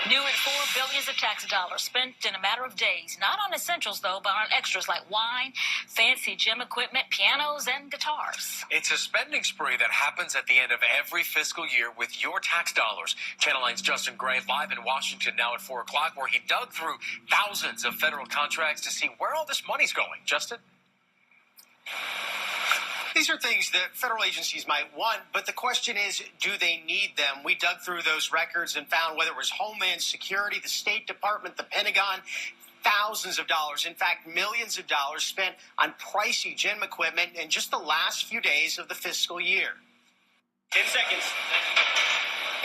New at $4 billion of tax dollars spent in a matter of days, not on essentials though, but on extras like wine, fancy gym equipment, pianos, and guitars. It's a spending spree that happens at the end of every fiscal year with your tax dollars. Channel 9's Justin Gray live in Washington now at 4 o'clock, where he dug through thousands of federal contracts to see where all this money's going. Justin? These are things that federal agencies might want, but the question is, do they need them? We dug through those records and found whether it was Homeland Security, the State Department, the Pentagon, thousands of dollars, in fact, millions of dollars spent on pricey gym equipment in just the last few days of the fiscal year. 10 seconds.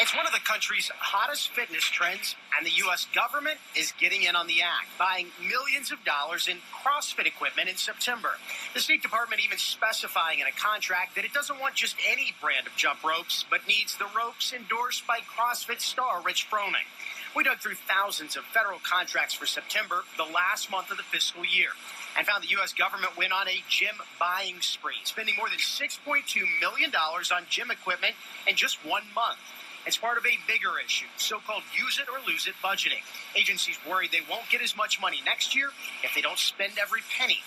It's one of the country's hottest fitness trends, and the U.S. government is getting in on the act, buying millions of dollars in CrossFit equipment in September. The State Department even specifying in a contract that it doesn't want just any brand of jump ropes, but needs the ropes endorsed by CrossFit star Rich Froning. We dug through thousands of federal contracts for September, the last month of the fiscal year, and found the U.S. government went on a gym buying spree, spending more than $6.2 million on gym equipment in just 1 month. It's part of a bigger issue, so-called use it or lose it budgeting. Agencies worry they won't get as much money next year if they don't spend every penny.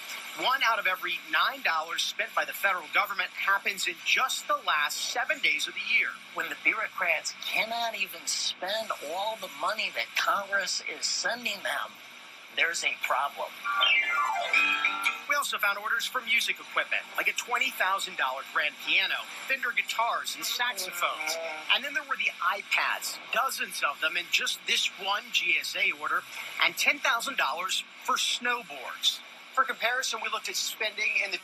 1 out of every $9 spent by the federal government happens in just the last 7 days of the year. When the bureaucrats cannot even spend all the money that Congress is sending them, there's a problem. We also found orders for music equipment, like a $20,000 grand piano, Fender guitars, and saxophones. And then there were the iPads, dozens of them in just this one GSA order, and $10,000 for snowboards. For comparison, we looked at spending in the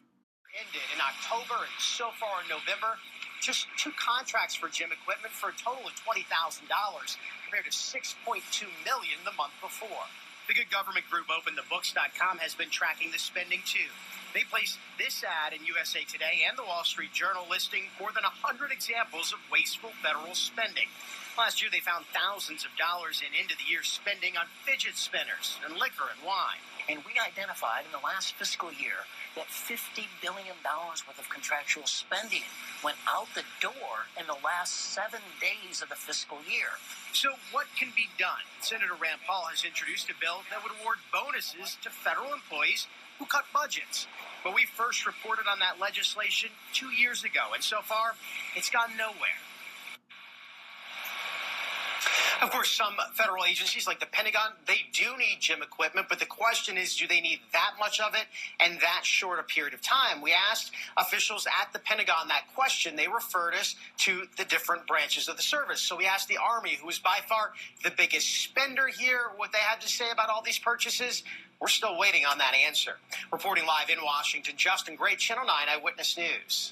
ended in October and so far in November. Just 2 contracts for gym equipment for a total of $20,000 compared to $6.2 million the month before. The good government group OpenTheBooks.com has been tracking the spending, too. They placed this ad in USA Today and the Wall Street Journal, listing more than 100 examples of wasteful federal spending. Last year, they found thousands of dollars in end-of-the-year spending on fidget spinners and liquor and wine. And we identified in the last fiscal year that $50 billion worth of contractual spending went out the door in the last 7 days of the fiscal year. So what can be done? Senator Rand Paul has introduced a bill that would award bonuses to federal employees who cut budgets. But we first reported on that legislation 2 years ago, and so far, it's gone nowhere. Of course, some federal agencies like the Pentagon, they do need gym equipment, but the question is, do they need that much of it in that short a period of time? We asked officials at the Pentagon that question. They referred us to the different branches of the service. So we asked the Army, who is by far the biggest spender here, what they had to say about all these purchases. We're still waiting on that answer. Reporting live in Washington, Justin Gray, Channel 9 Eyewitness News.